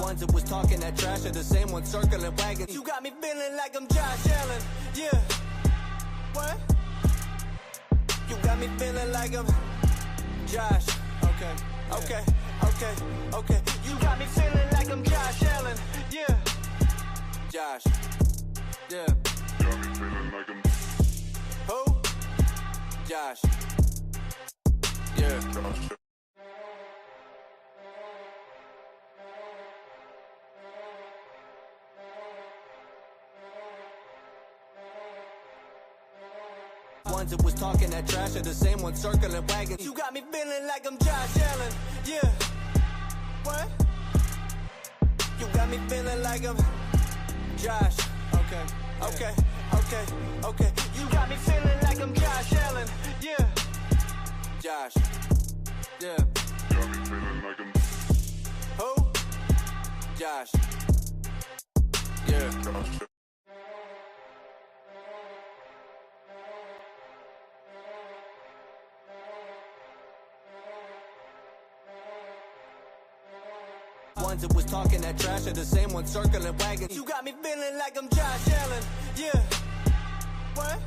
Ones that was talking that trash are the same ones circling wagons. You got me feeling like I'm Josh Allen. Yeah. What? You got me feeling like I'm Josh. Okay. You got me feeling like I'm Josh Allen. Yeah. Josh. Yeah. Got me feeling like I'm who? Josh. Yeah. Josh. Ones that was talking that trash are the same ones circling wagons. You got me feeling like I'm Josh Allen. Yeah. What? You got me feeling like I'm Josh. Okay. You got me feeling like I'm Josh Allen. Yeah. Josh. Yeah. Got me feeling like I'm who? Josh. Yeah. Josh. Ones that was talking that trash are the same ones circling wagons. You got me feeling like I'm Josh Allen. Yeah. What?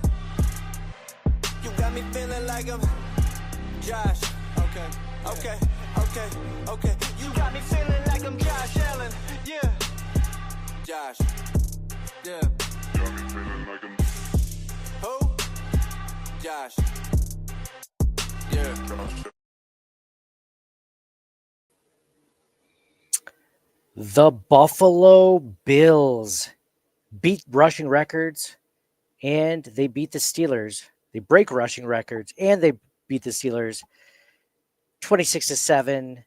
You got me feeling like I'm Josh. Okay. You got me feeling like I'm Josh Allen. Yeah. Josh. Yeah. Got me feeling like I'm who? Josh. Yeah. Josh. The Buffalo Bills beat rushing records, and they beat the Steelers. They break rushing records, and they beat the Steelers 26-7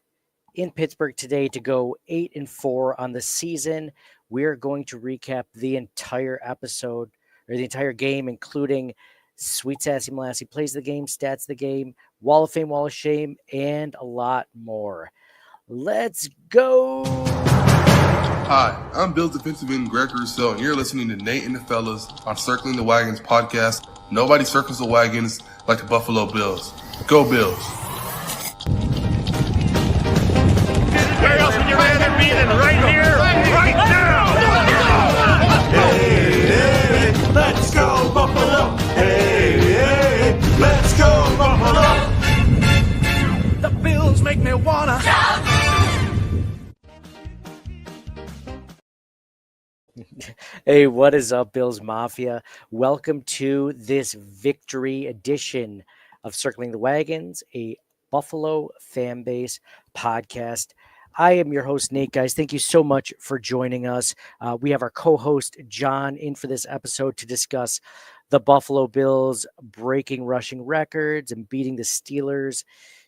in Pittsburgh today to go 8-4 on the season. We're going to recap the entire episode, or the entire game, including Sweet Sassy Molassy plays the game, stats the game, Wall of Fame, Wall of Shame, and a lot more. Let's go! Hi, I'm Bills defensive end Greg Rousseau, and you're listening to Nate and the Fellas on Circling the Wagons podcast. Nobody circles the wagons like the Buffalo Bills. Go Bills! Where else would you rather be than right here, right now? Hey, let's go Buffalo! Hey, let's go Buffalo! The Bills make me wanna shout! Hey, what is up, Bills Mafia? Welcome to this victory edition of Circling the Wagons, a Buffalo fan base podcast. I am your host, Nate, guys. Thank you so much for joining us. We have our co-host, John, in for this episode to discuss the Buffalo Bills breaking rushing records and beating the Steelers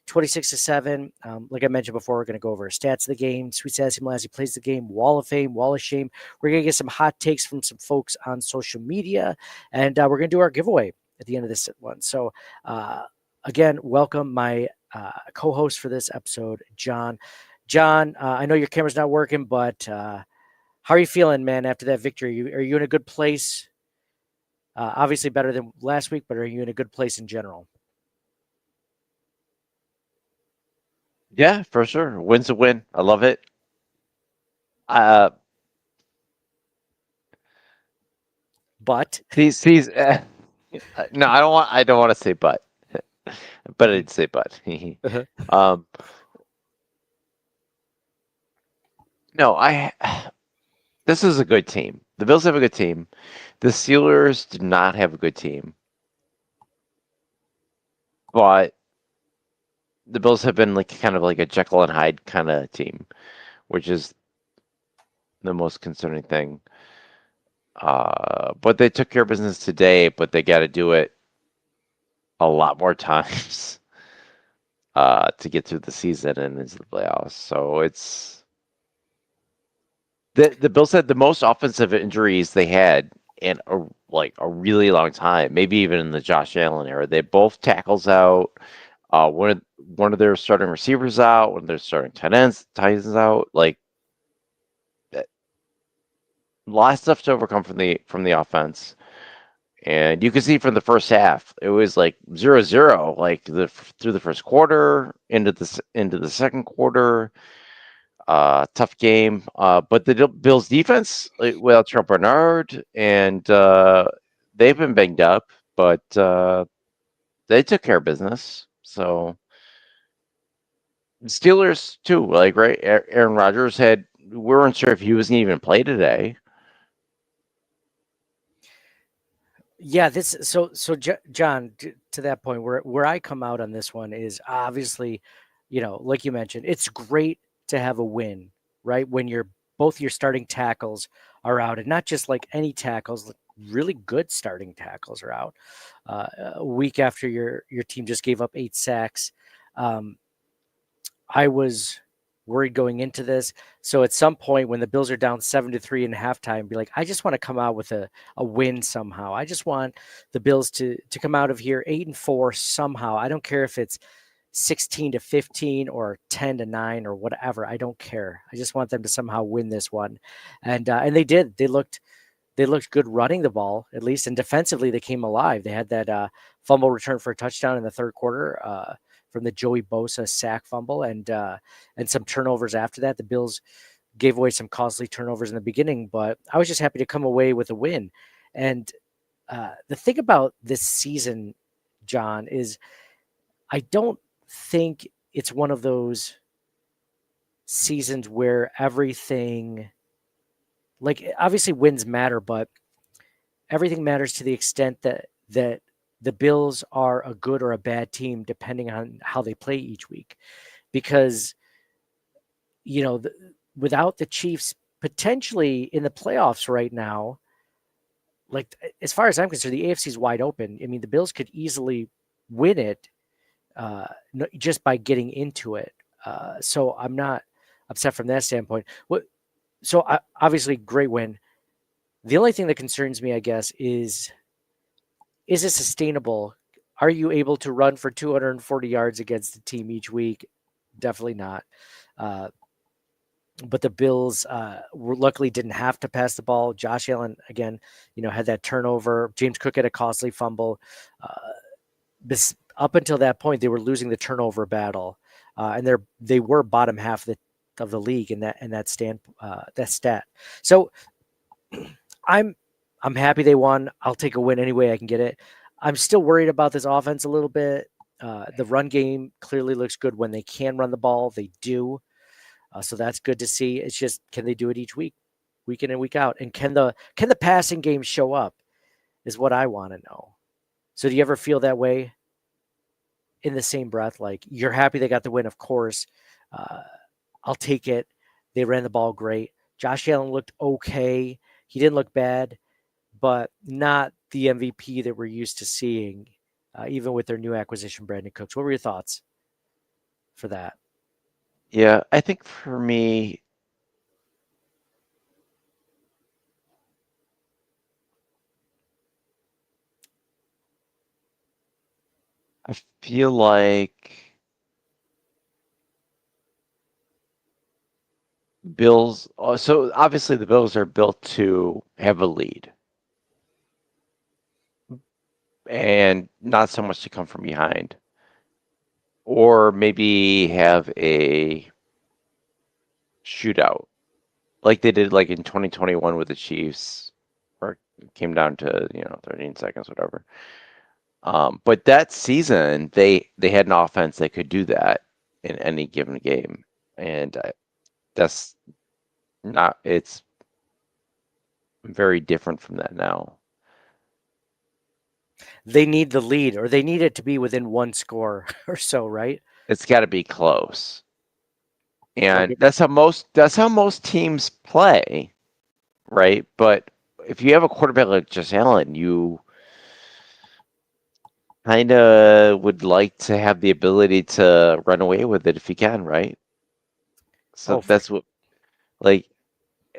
26-7. Like I mentioned before, we're going to go over stats of the game. Sweet Sassy Molassy plays the game. Wall of Fame, Wall of Shame. We're going to get some hot takes from some folks on social media, and we're going to do our giveaway at the end of this one. So, again, welcome my co-host for this episode, John. John, I know your camera's not working, but how are you feeling, man, after that victory? Are you in a good place? Obviously better than last week, but are you in a good place in general? Yeah, for sure. Win's a win. I love it. But these no, I don't want to say but I did say but. No, this is a good team. The Bills have a good team. The Steelers did not have a good team. But the Bills have been like kind of like a Jekyll and Hyde kind of team, which is the most concerning thing. But they took care of business today, but they got to do it a lot more times to get through the season and into the playoffs. So it's the Bills had the most offensive injuries they had in a really long time, maybe even in the Josh Allen era. They both tackles out. One of their starting receivers out, one of their starting tight ends out. Like, a lot of stuff to overcome from the offense, and you can see from the first half it was like 0-0, like through the first quarter into the second quarter. Tough game. But the Bills defense, without Trump Bernard, and they've been banged up, but they took care of business. So Steelers too, like, right? Aaron Rodgers we weren't sure if he was going to even play today. Yeah, John, to that point, where I come out on this one is obviously, like you mentioned, it's great to have a win, right? When both your starting tackles are out, and not just like any tackles, really good starting tackles are out. A week after your team just gave up 8 sacks, I was worried going into this. So at some point when the Bills are down 7-3 in halftime, be like, I just want to come out with a win somehow. I just want the Bills to come out of here 8-4 somehow. I don't care if it's 16-15 or 10-9 or whatever. I don't care. I just want them to somehow win this one. And they did. They looked good running the ball, at least, and defensively they came alive. They had that fumble return for a touchdown in the third quarter from the Joey Bosa sack fumble, and some turnovers after that. The Bills gave away some costly turnovers in the beginning, but I was just happy to come away with a win. And the thing about this season, John, is I don't think it's one of those seasons where everything, like, obviously wins matter, but everything matters to the extent that the Bills are a good or a bad team depending on how they play each week. Because, without the Chiefs potentially in the playoffs right now, like, as far as I'm concerned, the AFC is wide open. I mean, the Bills could easily win it just by getting into it. So I'm not upset from that standpoint. Obviously, great win. The only thing that concerns me, I guess, is it sustainable? Are you able to run for 240 yards against the team each week? Definitely not. But the Bills luckily didn't have to pass the ball. Josh Allen, again, had that turnover. James Cook had a costly fumble. Up until that point, they were losing the turnover battle, and they were bottom half of the league in that stat. So I'm happy they won. I'll take a win any way I can get it. I'm still worried about this offense a little bit. The run game clearly looks good when they can run the ball. They do. So that's good to see. It's just, can they do it each week in and week out? And can the passing game show up is what I want to know. So do you ever feel that way in the same breath? Like, you're happy they got the win, of course. I'll take it. They ran the ball great. Josh Allen looked okay. He didn't look bad, but not the MVP that we're used to seeing, even with their new acquisition, Brandon Cooks. What were your thoughts for that? Yeah, I think for me, I feel like Bills. So obviously the Bills are built to have a lead, and not so much to come from behind, or maybe have a shootout like they did like in 2021 with the Chiefs, where it came down to 13 seconds, whatever. But that season, they had an offense that could do that in any given game, and that's not. It's very different from that now. They need the lead, or they need it to be within one score or so, right? It's got to be close, and that's how most teams play, right? But if you have a quarterback like Josh Allen, you kind of would like to have the ability to run away with it if you can, right? So that's what, like,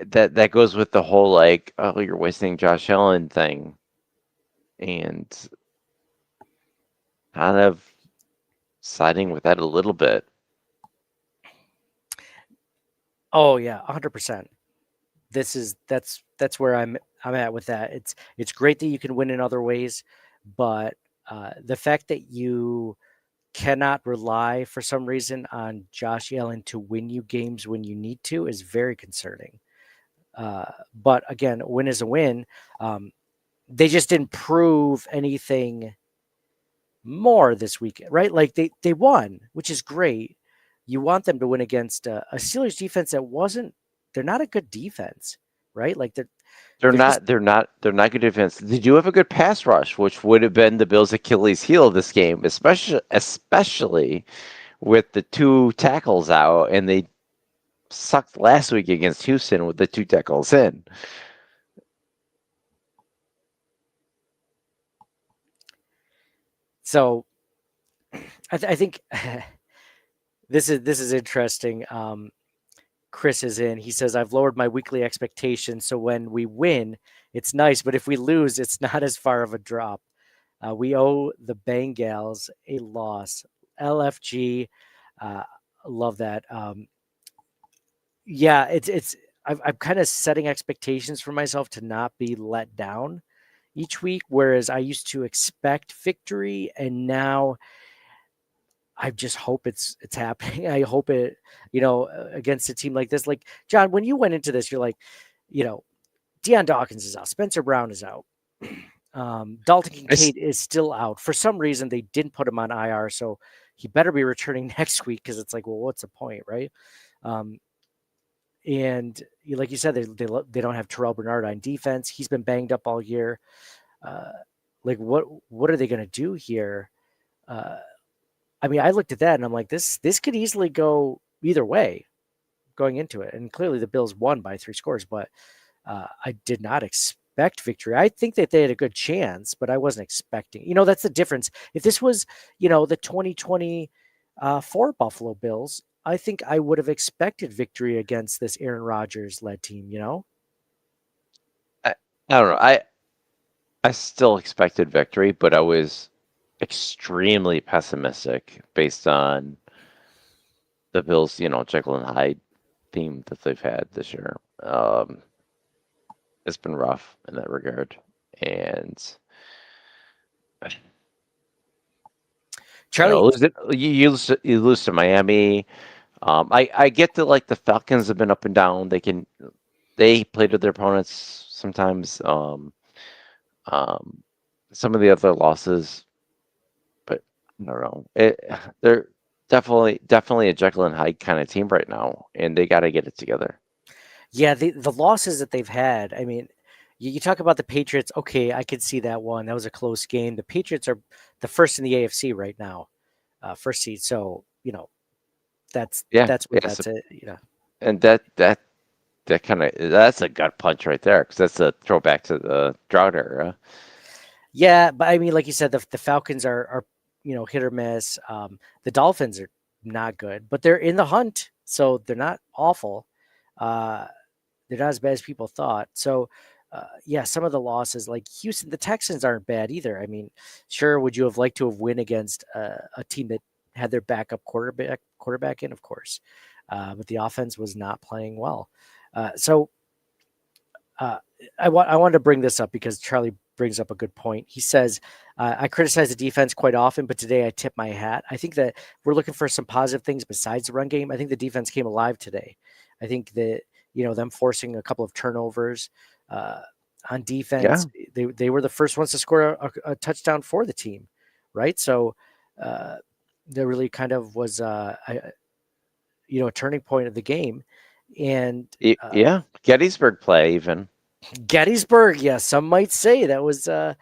that goes with the whole, like, oh, you're wasting Josh Allen thing, and kind of siding with that a little bit. Oh yeah, 100%. That's where I'm at with that. It's great that you can win in other ways, but the fact that you cannot rely for some reason on Josh Allen to win you games when you need to is very concerning. But again, a win is a win. They just didn't prove anything more this weekend, right? Like they won, which is great. You want them to win against a Steelers defense they're not a good defense, right? Like they're not good defense. They do have a good pass rush, which would have been the Bills' Achilles heel this game, especially with the 2 tackles out, and they sucked last week against Houston with the 2 tackles in. So I think this is interesting. Chris is in. He says, I've lowered my weekly expectations, so when we win, it's nice, but if we lose, it's not as far of a drop. We owe the Bengals a loss. LFG, love that. Yeah, I'm kind of setting expectations for myself to not be let down each week, whereas I used to expect victory, and now I just hope it's happening. I hope it, against a team like this. Like, John, when you went into this, you're like, Deion Dawkins is out. Spencer Brown is out. Dalton Kincaid is still out. For some reason, they didn't put him on IR, so he better be returning next week because it's like, well, what's the point, right? And like you said, they don't have Terrell Bernard on defense. He's been banged up all year. Like, what are they going to do here? I mean, I looked at that and I'm like, this could easily go either way going into it. And clearly the Bills won by 3 scores, but I did not expect victory. I think that they had a good chance, but I wasn't expecting. That's the difference. If this was, the 2024 Buffalo Bills, I think I would have expected victory against this Aaron Rodgers-led team, I don't know. I still expected victory, but I was extremely pessimistic based on the Bills, Jekyll and Hyde theme that they've had this year. It's been rough in that regard. And Charlie, you lose to Miami. I get that, like, the Falcons have been up and down. They play to their opponents sometimes. Some of the other losses, but I don't know. They're definitely a Jekyll and Hyde kind of team right now, and they got to get it together. Yeah, the losses that they've had. I mean, you talk about the Patriots. Okay, I could see that one. That was a close game. The Patriots are the first in the AFC right now, first seed. So that's it. And that's a gut punch right there, because that's a throwback to the drought era. Yeah, but I mean, like you said, the Falcons are hit or miss. The Dolphins are not good, but they're in the hunt, so they're not awful. They're not as bad as people thought. So, some of the losses, like Houston, the Texans aren't bad either. I mean, sure, would you have liked to have win against a team that had their backup quarterback in? Of course, but the offense was not playing well. I wanted to bring this up because Charlie brings up a good point. He says, I criticize the defense quite often, but today I tip my hat. I think that we're looking for some positive things besides the run game. I think the defense came alive today. I think that, them forcing a couple of turnovers on defense, they were the first ones to score a touchdown for the team, right? So there really kind of was a turning point of the game. And Gettysburg play even. Gettysburg, yeah, some might say that was that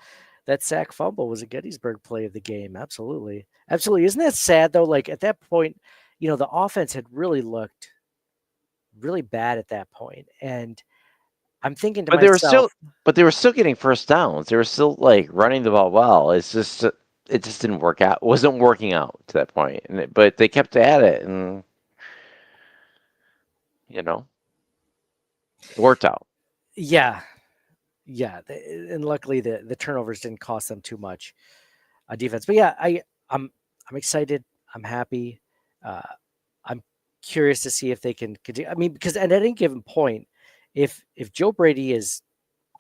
sack fumble was a Gettysburg play of the game. Absolutely. Isn't that sad though? Like, at that point, the offense had really looked really bad at that point, and I'm thinking to myself, they were still getting first downs. They were still, like, running the ball well. It just didn't work out. It wasn't working out to that point, but they kept at it, and it worked out. Yeah. And luckily the turnovers didn't cost them too much defense. But yeah, I'm excited. I'm happy. I'm curious to see if they can continue. I mean, because at any given point, if Joe Brady is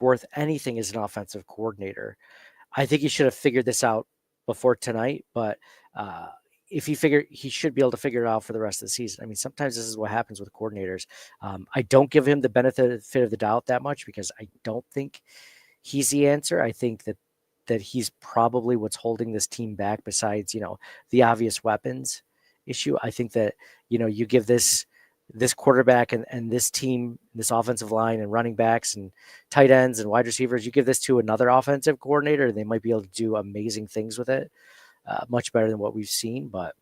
worth anything as an offensive coordinator, I think he should have figured this out before tonight. But if he should be able to figure it out for the rest of the season. I mean, sometimes this is what happens with coordinators. I don't give him the benefit of the doubt that much because I don't think he's the answer. I think that he's probably what's holding this team back besides, the obvious weapons issue. I think that, you give this quarterback and this team, this offensive line and running backs and tight ends and wide receivers, you give this to another offensive coordinator, they might be able to do amazing things with it. Much better than what we've seen, but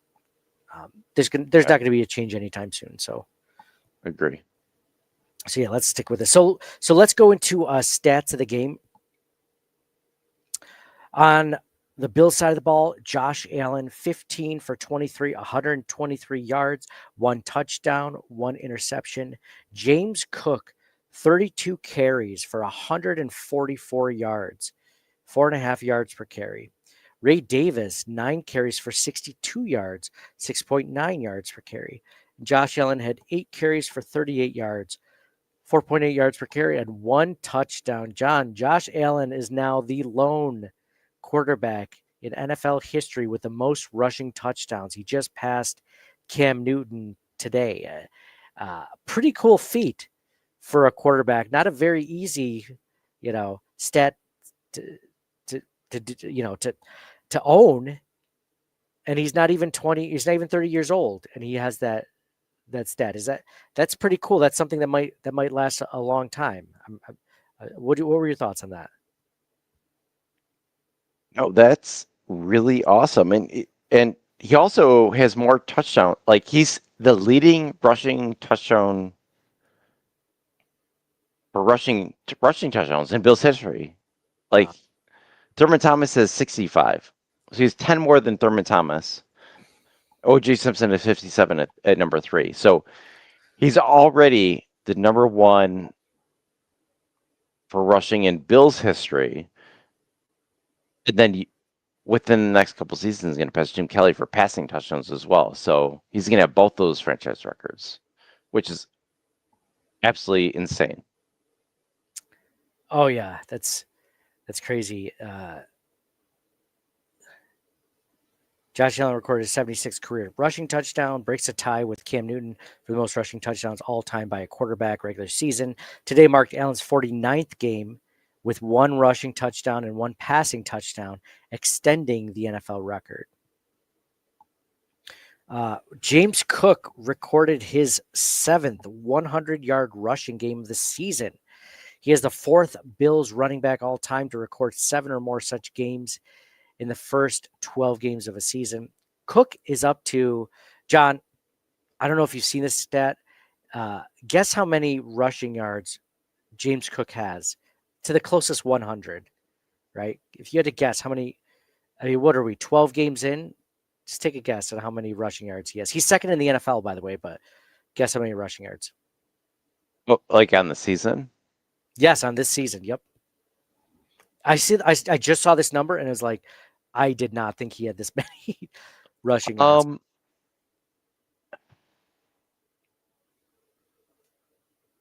there's not going to be a change anytime soon. So, agree. So yeah, let's stick with it. So let's go into stats of the game. On the Bills side of the ball, Josh Allen, 15 for 23, 123 yards, 1 touchdown, 1 interception. James Cook, 32 carries for 144 yards, 4.5 yards per carry. Ray Davis, 9 carries for 62 yards, 6.9 yards per carry. Josh Allen had 8 carries for 38 yards, 4.8 yards per carry, and 1 touchdown. Josh Allen is now the lone quarterback in NFL history with the most rushing touchdowns. He just passed Cam Newton today. Pretty cool feat for a quarterback. Not a very easy, stat to own, and he's not even 20, he's not even 30 years old, and he has that stat. That's pretty cool. That's something that might last a long time. What were your thoughts on that? Oh, that's really awesome. And he also has more touchdown. Like, he's the leading rushing touchdown for rushing touchdowns in Bills history. Like, Thurman Thomas has 65. So he's 10 more than Thurman Thomas. O.J. Simpson is 57 at number 3. So he's already the number 1 for rushing in Bills history. And then within the next couple seasons, he's going to pass Jim Kelly for passing touchdowns as well. So he's going to have both those franchise records, which is absolutely insane. Oh yeah, that's crazy. Josh Allen recorded his 76th career rushing touchdown, breaks a tie with Cam Newton for the most rushing touchdowns all time by a quarterback regular season. Today marked Allen's 49th game with 1 rushing touchdown and 1 passing touchdown, extending the NFL record. James Cook recorded his 7th 100-yard rushing game of the season. He is the 4th Bills running back all time to record 7 or more such games in the first 12 games of a season. Cook is up to, John, I don't know if you've seen this stat. Guess how many rushing yards James Cook has to the closest 100, right? If you had to guess how many, what are we, 12 games in? Just take a guess at how many rushing yards he has. He's second in the NFL, by the way, but guess how many rushing yards? Oh, like on the season? Yes, on this season. Yep. I just saw this number and it was like, I did not think he had this many rushing yards.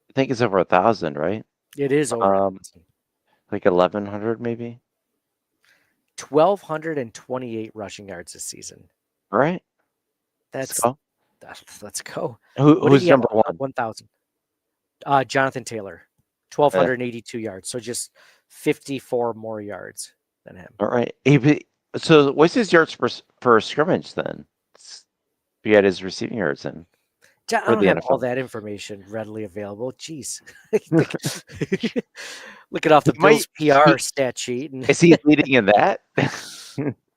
I think it's over 1,000, right? It is over like 1,100 maybe. 1,228 rushing yards this season. All right. Let's go. Who's number 1? 1,000. Jonathan Taylor, 1,282 yards. So just 54 more yards than him. All right. So what's his yards per scrimmage then? He had his receiving yards in. I don't have all that information readily available. Jeez. Looking off the Bills PR stat sheet. Is he leading in that?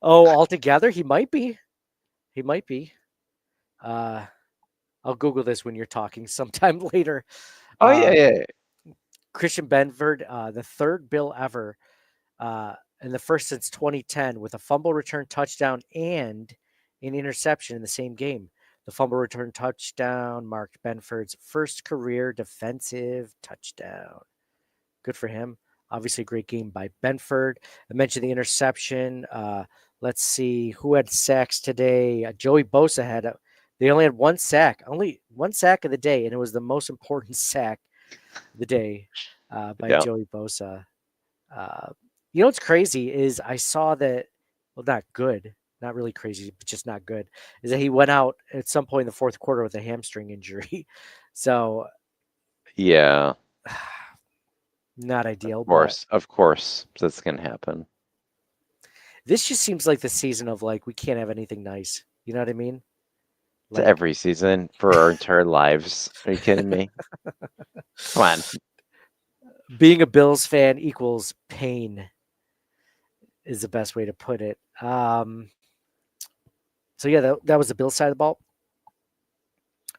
Altogether, he might be. I'll Google this when you're talking sometime later. Oh, yeah. Christian Benford, the 3rd Bill ever, and the first since 2010 with a fumble return touchdown and an interception in the same game. The fumble return touchdown marked Benford's first career defensive touchdown. Good for him. Obviously, a great game by Benford. I mentioned the interception. Let's see who had sacks today. Joey Bosa they only had 1 sack, only 1 sack of the day, and it was the most important sack of the day by Joey Bosa. What's crazy is I saw that, not not really crazy, but just not good, is that he went out at some point in the fourth quarter with a hamstring injury. So Yeah, not ideal. of course, that's gonna happen. This just seems like the season of like we can't have anything nice. You know what I mean? It's every season for our entire lives. Are you kidding me? Come on. Being a Bills fan equals pain is the best way to put it. So yeah, that was the Bills side of the ball.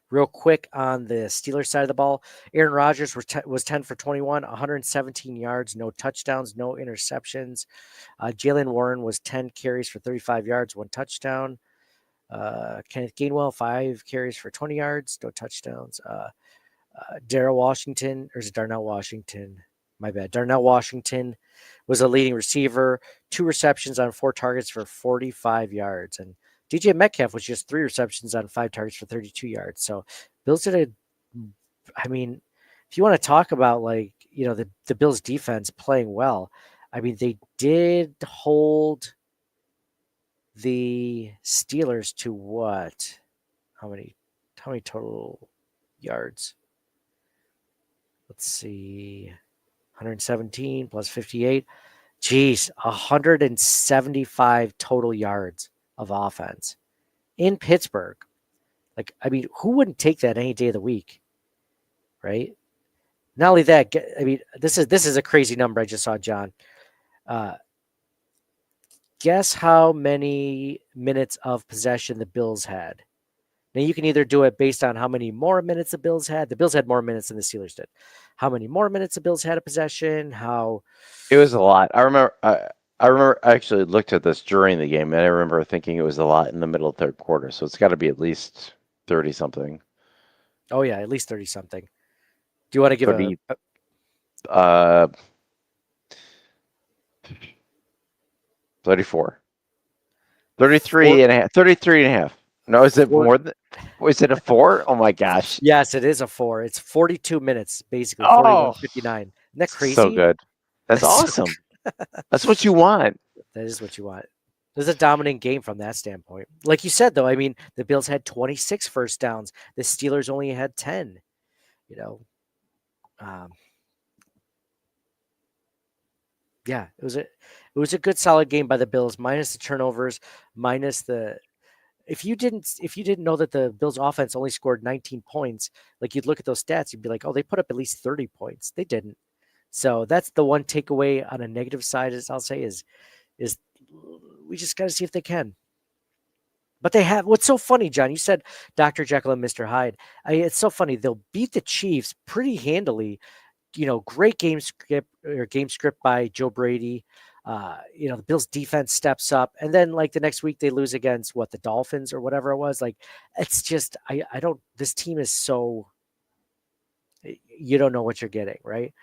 Real quick on the Steelers side of the ball, Aaron Rodgers was 10 for 21, 117 yards, no touchdowns, no interceptions. Jalen Warren was 10 carries for 35 yards, 1 touchdown. Kenneth Gainwell, 5 carries for 20 yards, no touchdowns. Darnell Washington my bad. Darnell Washington was a leading receiver, 2 receptions on 4 targets for 45 yards. And DJ Metcalf was just 3 receptions on 5 targets for 32 yards. So Bills did if you want to talk about like, the Bills defense playing well, I mean, they did hold the Steelers to what? How many total yards? Let's see. 117 plus 58. Geez, 175 total yards of offense in Pittsburgh. Like, I mean, who wouldn't take that any day of the week? Right? Not only that, I mean, this is a crazy number I just saw, John. Guess how many minutes of possession the Bills had? Now, you can either do it based on how many more minutes the Bills had. The Bills had more minutes than the Steelers did. How many more minutes the Bills had of possession? It was a lot. I remember I actually looked at this during the game, and I remember thinking it was a lot in the middle of third quarter. So it's got to be at least 30-something. Oh, yeah, at least 30-something. Do you want to give 30, 34. 33 and a half. 33 and a half. No, is it more than? Was it a 4? Oh my gosh! Yes, it is a 4. It's 42 minutes, basically. 41:59. Isn't that crazy? So good. That's awesome. That's what you want. That is what you want. This is a dominant game from that standpoint. Like you said, though, I mean, the Bills had 26 first downs. The Steelers only had 10. Yeah, it was a good, solid game by the Bills, minus the turnovers, minus the. If you didn't know that the Bills offense only scored 19 points, like you'd look at those stats, you'd be like, oh, they put up at least 30 points. They didn't. So that's the one takeaway on a negative side, as I'll say, is we just got to see if they can. But they have. What's so funny, John? You said Dr. Jekyll and Mr. Hyde. It's so funny. They'll beat the Chiefs pretty handily. Great game script by Joe Brady. The Bills defense steps up, and then like the next week they lose against the Dolphins or whatever it was. Like, it's just, this team is so, you don't know what you're getting, right?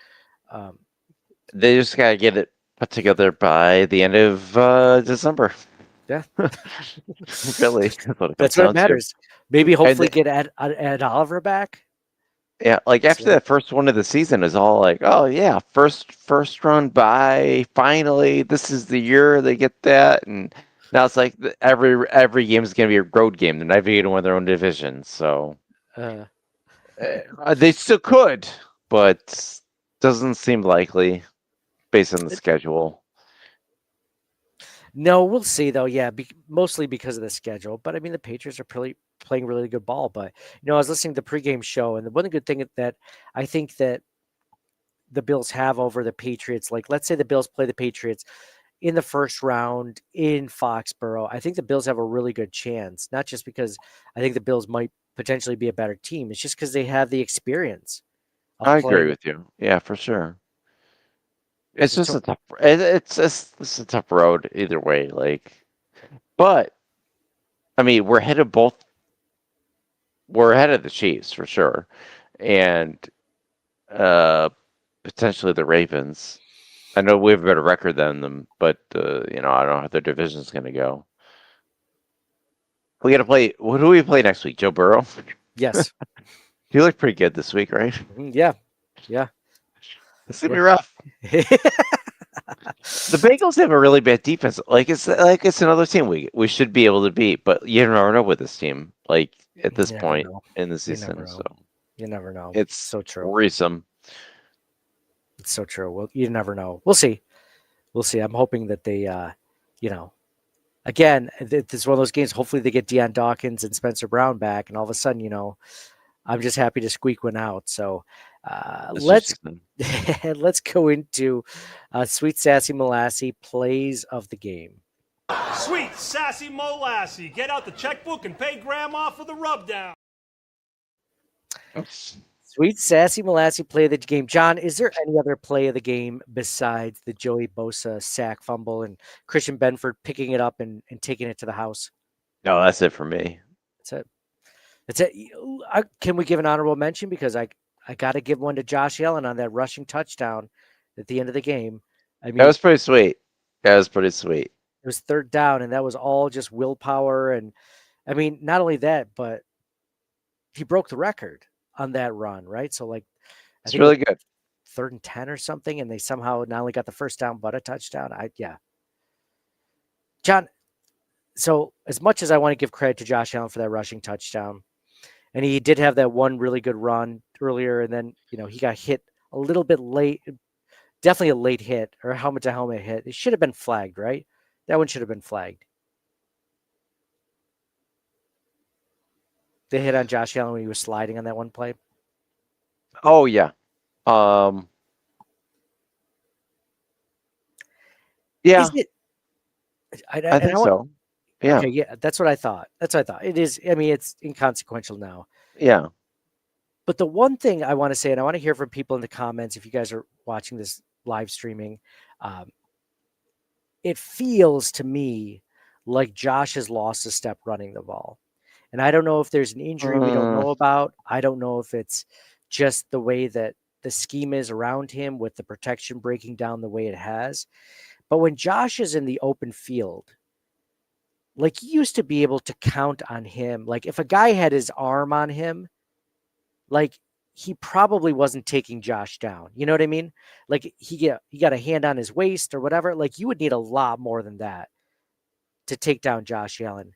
They just got to get it put together by the end of December. Yeah. Really. That's what matters. Maybe hopefully get Ed Oliver back. Yeah, like after that first one of the season is all like, oh yeah, first run bye. Finally, this is the year they get that, and now it's like every game is going to be a road game. They're not even going to win their own division, so they still could, but doesn't seem likely based on the schedule. No, we'll see though. Yeah, mostly because of the schedule. But I mean, the Patriots are playing really good ball. But I was listening to the pregame show, and the one good thing that I think that the Bills have over the Patriots, like let's say the Bills play the Patriots in the first round in Foxborough, I think the Bills have a really good chance. Not just because I think the Bills might potentially be a better team. It's just because they have the experience. I agree with you. Yeah, for sure. It's just a tough road either way. Like, but I mean, we're ahead of the Chiefs for sure, and potentially the Ravens. I know we have a better record than them, but I don't know how their division is going to go. We got to play. What do we play next week? Joe Burrow. Yes. He looked pretty good this week, right? Yeah. It's gonna be rough. The Bengals have a really bad defense. It's another team we should be able to beat, but you never know with this team. Like at this You never point know. in the You never season, know. so You never know. it's So true. worrisome. It's so true. Well, you never know. We'll see. We'll see. I'm hoping that they, again, it's one of those games. Hopefully, they get Deion Dawkins and Spencer Brown back, and all of a sudden, I'm just happy to squeak one out. So let's let's go into Sweet Sassy Molassy plays of the game. Sweet Sassy Molassy, get out the checkbook and pay Grandma for the rubdown. Sweet Sassy Molassy play of the game. John, is there any other play of the game besides the Joey Bosa sack fumble and Christian Benford picking it up and taking it to the house? No, that's it for me. That's it. Can we give an honorable mention? Because I got to give one to Josh Allen on that rushing touchdown at the end of the game. I mean, That was pretty sweet. That was pretty sweet. It was third down, and that was all just willpower. And I mean, not only that, but he broke the record on that run, right? So, like, I It's think really good. 3rd and 10 or something, and they somehow not only got the first down but a touchdown. John. So, as much as I want to give credit to Josh Allen for that rushing touchdown, and he did have that one really good run earlier, and then he got hit a little bit late, definitely a late hit or a helmet-to-helmet hit. It should have been flagged, right? That one should have been flagged. They hit on Josh Allen when he was sliding on that one play. Oh yeah. Yeah. Is it? I think so. Yeah. Okay, yeah, that's what I thought. It is. I mean, it's inconsequential now. Yeah. But the one thing I want to say, and I want to hear from people in the comments, if you guys are watching this live streaming, it feels to me like Josh has lost a step running the ball. And I don't know if there's an injury we don't know about. I don't know if it's just the way that the scheme is around him with the protection breaking down the way it has. But when Josh is in the open field, like, you used to be able to count on him. Like, if a guy had his arm on him, like, he probably wasn't taking Josh down. You know what I mean? Like, he got a hand on his waist or whatever. Like, you would need a lot more than that to take down Josh Allen.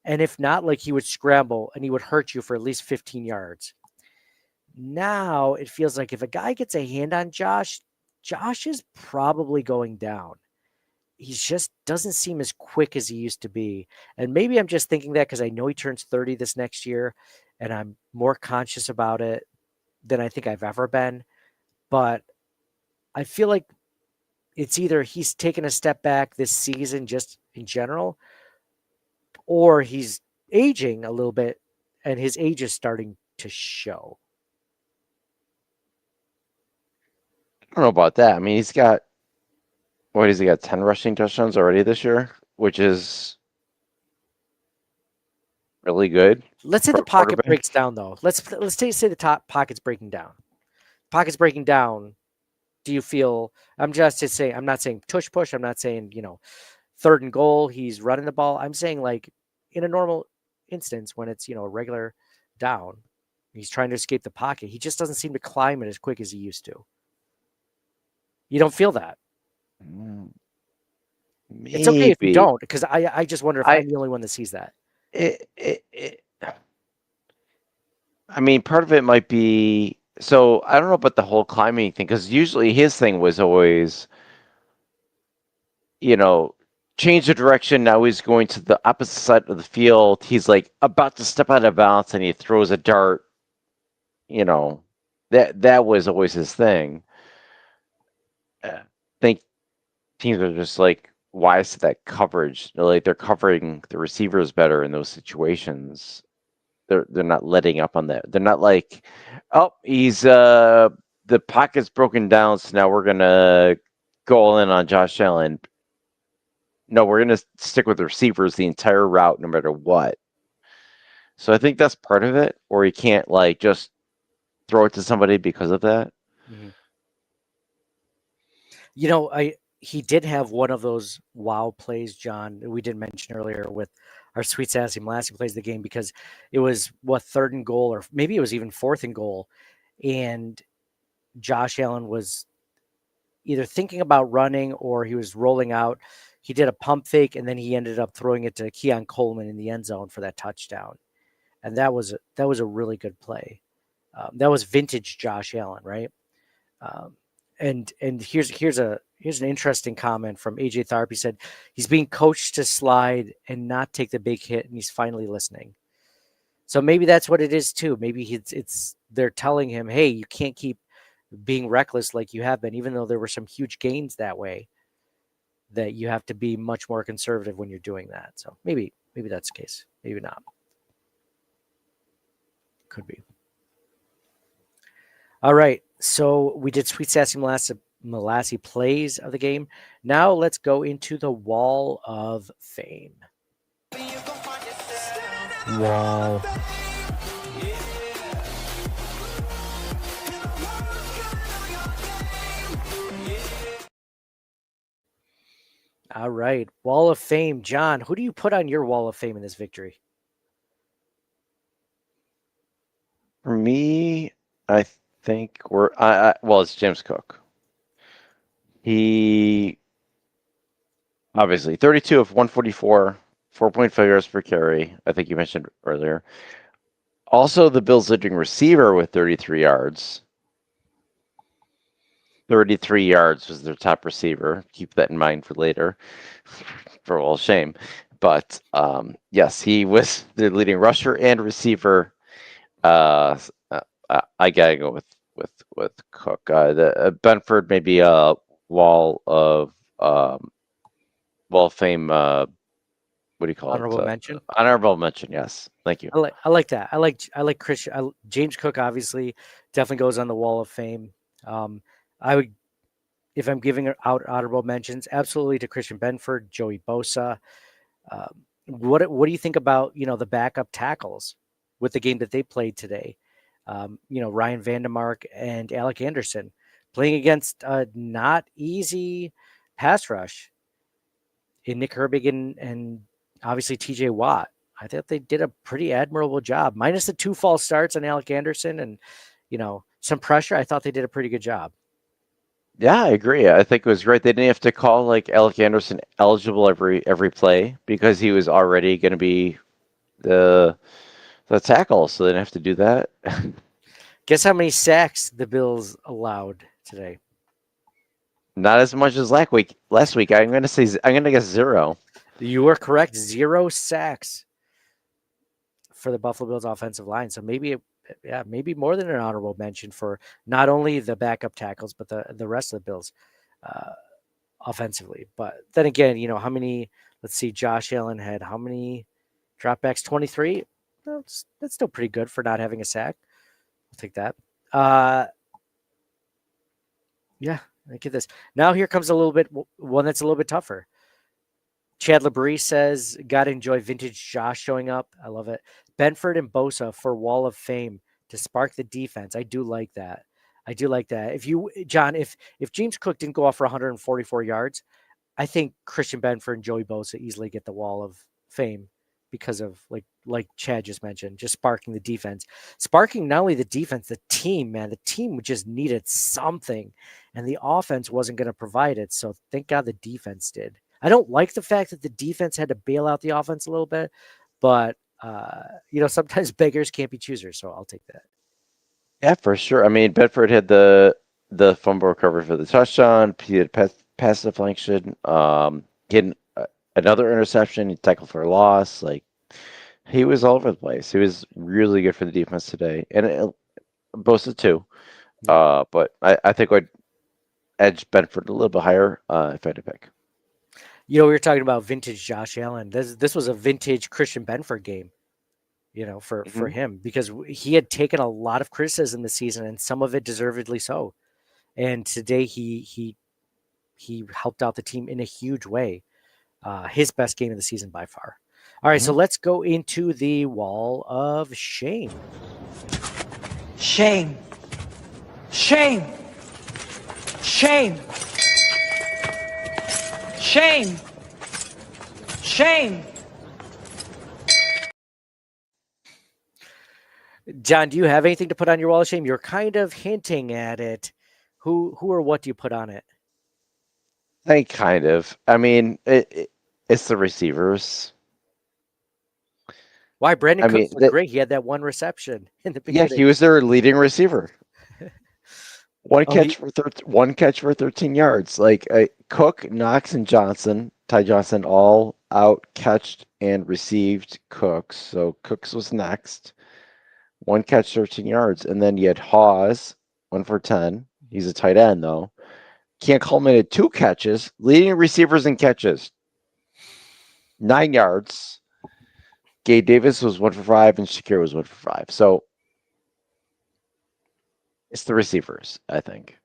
And if not, like, he would scramble and he would hurt you for at least 15 yards. Now it feels like if a guy gets a hand on Josh, Josh is probably going down. He just doesn't seem as quick as he used to be. And maybe I'm just thinking that because I know he turns 30 this next year and I'm more conscious about it than I think I've ever been. But I feel like it's either he's taken a step back this season just in general, or he's aging a little bit and his age is starting to show. I don't know about that. I mean, he's got 10 rushing touchdowns already this year, which is really good. Let's say the pocket breaks down, though. Let's say the top pocket's breaking down. Pocket's breaking down. Do you feel? I'm not saying tush push. I'm not saying 3rd and goal. He's running the ball. I'm saying, like, in a normal instance when it's a regular down, he's trying to escape the pocket. He just doesn't seem to climb it as quick as he used to. You don't feel that? Maybe. It's okay if you don't, because I just wonder if I'm the only one that sees that. I mean, part of it might be, so I don't know about the whole climbing thing, because usually his thing was always, change the direction. Now he's going to the opposite side of the field. He's like about to step out of bounds and he throws a dart. That was always his thing. I think teams are just like, why is that coverage? They're covering the receivers better in those situations. They're not letting up on that. They're not like, oh, he's the pocket's broken down, so now we're gonna go all in on Josh Allen. No, we're gonna stick with the receivers the entire route, no matter what. So I think that's part of it, or he can't just throw it to somebody because of that. Mm-hmm. He did have one of those wow plays, John, that we did mention earlier with our Sweet Sassy Molassy plays the game, because it was 3rd and goal, or maybe it was even 4th and goal. And Josh Allen was either thinking about running or he was rolling out. He did a pump fake, and then he ended up throwing it to Keon Coleman in the end zone for that touchdown. And that was a really good play. That was vintage Josh Allen, right? And here's an interesting comment from AJ Tharp. He said he's being coached to slide and not take the big hit, and he's finally listening. So maybe that's what it is too. Maybe it's they're telling him, hey, you can't keep being reckless like you have been, even though there were some huge gains that way. That you have to be much more conservative when you're doing that. So maybe that's the case. Maybe not. Could be. All right. So we did Sweet Sassy Molassie plays of the game. Now let's go into the Wall of Fame. Wall. All right. Wall of Fame. John, who do you put on your Wall of Fame in this victory? For me, I think it's James Cook. He obviously 32 of 144, 4.5 yards per carry. I think you mentioned earlier. Also, the Bills' leading receiver with 33 yards. 33 yards was their top receiver. Keep that in mind for later, for all shame. But yes, he was the leading rusher and receiver. I gotta go with Cook. The Benford maybe a Wall of Fame. What do you call Honorable it? mention. Honorable mention. Yes, thank you. I like that. I like Christian. James Cook obviously definitely goes on the Wall of Fame. I would, if I'm giving out honorable mentions, absolutely to Christian Benford, Joey Bosa. What do you think about the backup tackles with the game that they played today? Ryan Vandemark and Alec Anderson playing against a not easy pass rush in Nick Herbig and obviously TJ Watt. I thought they did a pretty admirable job, minus the 2 false starts on Alec Anderson and some pressure. I thought they did a pretty good job. Yeah, I agree. I think it was great. They didn't have to call like Alec Anderson eligible every play because he was already going to be the tackle, so they didn't have to do that. Guess how many sacks the Bills allowed today? Not as much as last week. I'm going to guess 0. You were correct. 0 sacks for the Buffalo Bills offensive line. So maybe more than an honorable mention for not only the backup tackles, but the rest of the Bills offensively. But then again, how many, let's see, Josh Allen had how many dropbacks? 23. That's still pretty good for not having a sack. I'll take that. Yeah, I get this. Now here comes one that's a little bit tougher. Chad Labrie says, got to enjoy vintage Josh showing up. I love it. Benford and Bosa for Wall of Fame to spark the defense. I do like that. John, if James Cook didn't go off for 144 yards, I think Christian Benford and Joey Bosa easily get the Wall of Fame because of like Chad just mentioned, just sparking the defense. Sparking not only the defense, the team, man. The team just needed something, and the offense wasn't going to provide it. So thank God the defense did. I don't like the fact that the defense had to bail out the offense a little bit, but sometimes beggars can't be choosers, so I'll take that. Yeah, for sure. I mean, Bedford had the fumble recovery for the touchdown. He had pass deflection. Getting another interception. He tackled for a loss. Like, he was all over the place. He was really good for the defense today, and Bosa too. But I think I'd edge Bedford a little bit higher if I had to pick. We were talking about vintage Josh Allen. This was a vintage Christian Benford game, for him, because he had taken a lot of criticism this season, and some of it deservedly so. And today he helped out the team in a huge way. His best game of the season by far. All right, so let's go into the Wall of Shame. Shame. Shame. Shame. Shame. Shame. John, do you have anything to put on your Wall of Shame? You're kind of hinting at it. Who or what do you put on it? I kind of. I mean, it's the receivers. Why? Brandon I mean, Cooks looked great. He had that one reception in the yeah, beginning. he was their leading receiver. One Oh, catch for 13 yards. Like Cook, Knox, and Ty Johnson, all out catched and received Cooks. So Cooks was next. One catch, 13 yards, and then you had Hawes, 1 for 10. He's a tight end though. Can't culminated 2 catches, leading receivers in catches, 9 yards. Gabe Davis was 1 for 5, and Shakir was 1 for 5. So it's the receivers, I think.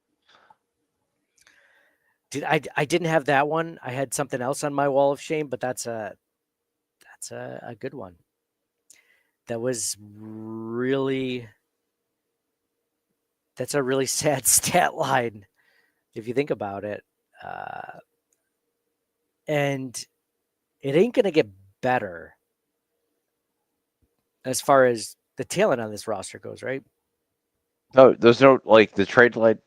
I didn't have that one. I had something else on my wall of shame, but that's a good one. That was really that's a really sad stat line if you think about it. And it ain't going to get better as far as the talent on this roster goes, right? No, there's no like the trade line.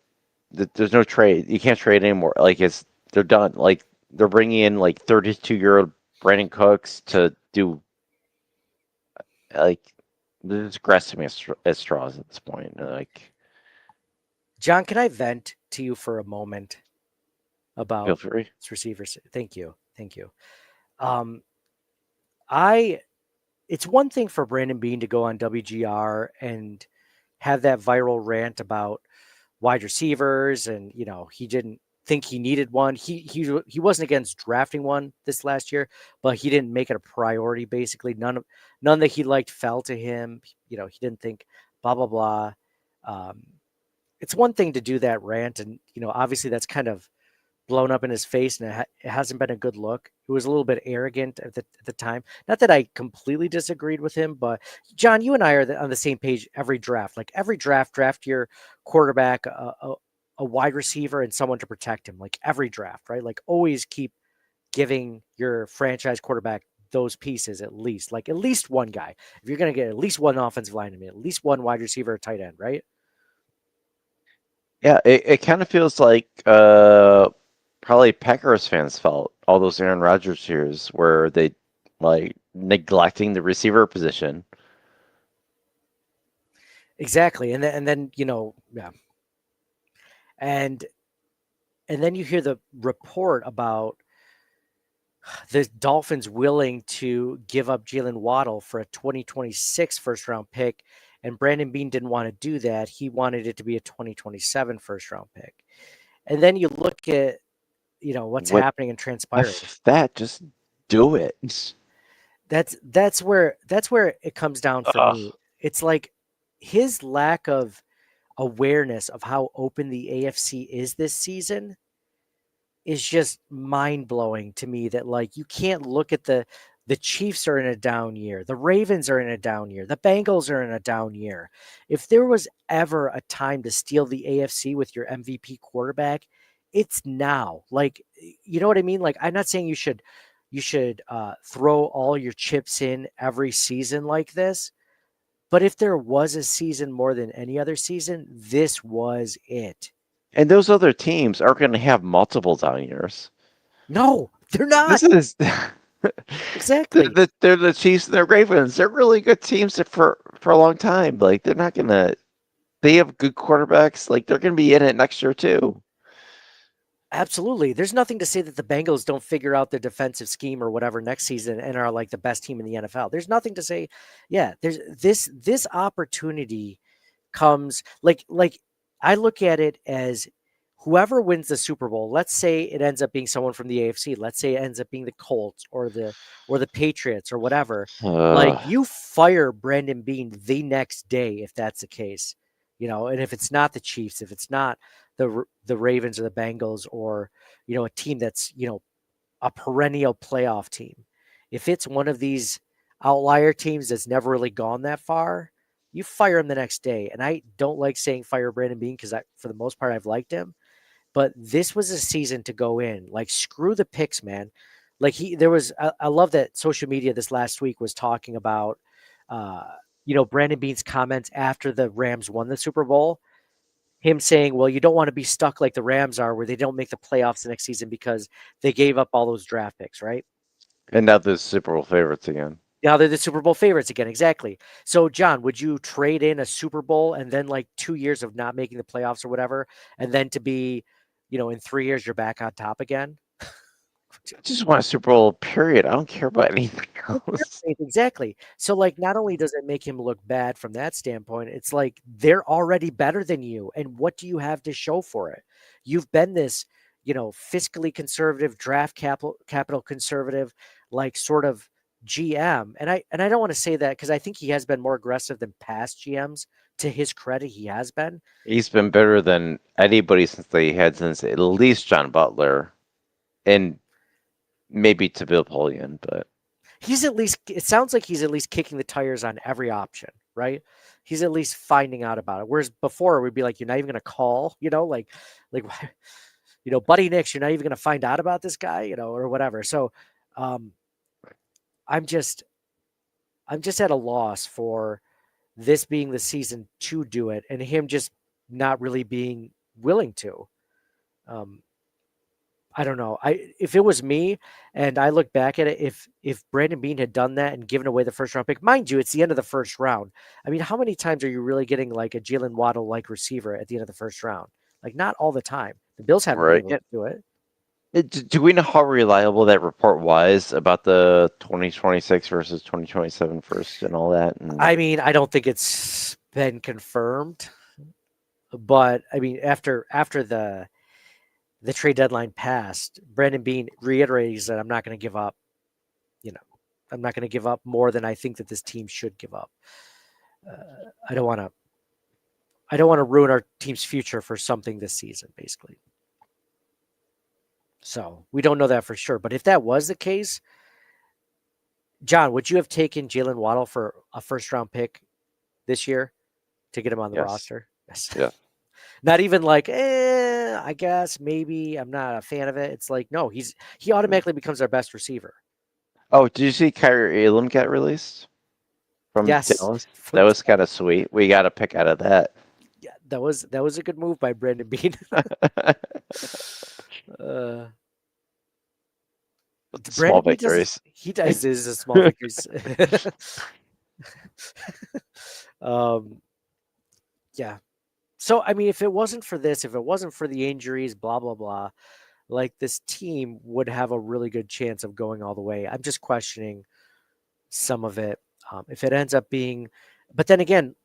There's no trade. You can't trade anymore. Like they're done. Like they're bringing in like 32-year-old Brandon Cooks to do like they're just grasping at straws at this point. Like, John, can I vent to you for a moment feel about free. receivers? Thank you. It's one thing for Brandon Beane to go on WGR and have that viral rant about wide receivers, and he didn't think he needed one. He wasn't against drafting one this last year, but he didn't make it a priority. Basically, none that he liked fell to him. He didn't think blah blah blah. It's one thing to do that rant, and obviously that's kind of blown up in his face, and it hasn't been a good look. It was a little bit arrogant at the time. Not that I completely disagreed with him, but John, you and I are on the same page every draft. Like every draft your quarterback, a wide receiver, and someone to protect him. Like every draft, right? Like always keep giving your franchise quarterback those pieces at least. Like at least one guy. If you're going to get at least one offensive lineman, at least one wide receiver, or tight end, right? Yeah, it kind of feels like probably Packers fans felt all those Aaron Rodgers years where they like neglecting the receiver position. Exactly. And then yeah. And then you hear the report about the Dolphins willing to give up Jalen Waddle for a 2026 first round pick. And Brandon Beane didn't want to do that. He wanted it to be a 2027 first round pick. And then you look at, what's happening and transpiring. That just do it. That's where it comes down for me. It's like his lack of awareness of how open the AFC is this season is just mind-blowing to me, that like you can't look at the Chiefs are in a down year. The Ravens are in a down year. The Bengals are in a down year. If there was ever a time to steal the AFC with your MVP quarterback, it's now. Like, you know what I mean? Like, I'm not saying you should throw all your chips in every season like this, but if there was a season more than any other season, this was it. And those other teams are going to have multiple down years. No, they're not. This is exactly. They're the Chiefs and the Ravens. They're really good teams for a long time. Like they're not going to. They have good quarterbacks. Like they're going to be in it next year too. Absolutely. There's nothing to say that the Bengals don't figure out their defensive scheme or whatever next season and are like the best team in the NFL. There's nothing to say. Yeah, there's this opportunity comes like I look at it as whoever wins the Super Bowl. Let's say it ends up being someone from the AFC. Let's say it ends up being the Colts or the Patriots or whatever. Like you fire Brandon Beane the next day if that's the case. And if it's not the Chiefs, if it's not the Ravens or the Bengals or, a team that's, a perennial playoff team. If it's one of these outlier teams that's never really gone that far, you fire him the next day. And I don't like saying fire Brandon Beane because for the most part, I've liked him. But this was a season to go in. Like, screw the picks, man. Like, I love that social media this last week was talking about, Brandon Beane's comments after the Rams won the Super Bowl. him saying, well, you don't want to be stuck like the Rams are, where they don't make the playoffs the next season because they gave up all those draft picks, right? And now the Super Bowl favorites again. Now they're the Super Bowl favorites again. Exactly. So, John, would you trade in a Super Bowl and then like 2 years of not making the playoffs or whatever, and then to be, in 3 years you're back on top again? I just want a Super Bowl, period. I don't care about anything else. Exactly. So, like, not only does it make him look bad from that standpoint, it's like they're already better than you. And what do you have to show for it? You've been this, fiscally conservative, draft capital conservative, like sort of GM. And I don't want to say that because I think he has been more aggressive than past GMs. To his credit, he has been. He's been better than anybody since at least John Butler, and maybe to Bill Polian, but it sounds like he's at least kicking the tires on every option, right? He's at least finding out about it. Whereas before we'd be like, you're not even going to call, Buddy Nix, you're not even going to find out about this guy, or whatever. So I'm just at a loss for this being the season to do it and him just not really being willing to. I don't know. If it was me and I look back at it, if Brandon Beane had done that and given away the first round pick, mind you, it's the end of the first round. I mean, how many times are you really getting like a Jalen Waddle like receiver at the end of the first round? Like, not all the time. The Bills haven't been able to do it. Do we know how reliable that report was about the 2026 versus 2027 first and all that? I mean, I don't think it's been confirmed, but I mean, after the trade deadline passed, Brandon Beane reiterates that I'm not going to give up. I'm not going to give up more than I think that this team should give up. I don't want to ruin our team's future for something this season, basically. So we don't know that for sure. But if that was the case, John, would you have taken Jalen Waddle for a first round pick this year to get him on the roster? Yes. Yeah. Not even like, I guess maybe I'm not a fan of it. It's like, no, he automatically becomes our best receiver. Oh, did you see Kyrie Elam get released from Dallas? That was kind of sweet. We got a pick out of that. Yeah, that was a good move by Brandon Beane. Small victories. He does his small victories. Yeah. So, I mean, if it wasn't for this, if it wasn't for the injuries, blah, blah, blah, like this team would have a really good chance of going all the way. I'm just questioning some of it. If it ends up being, but then again,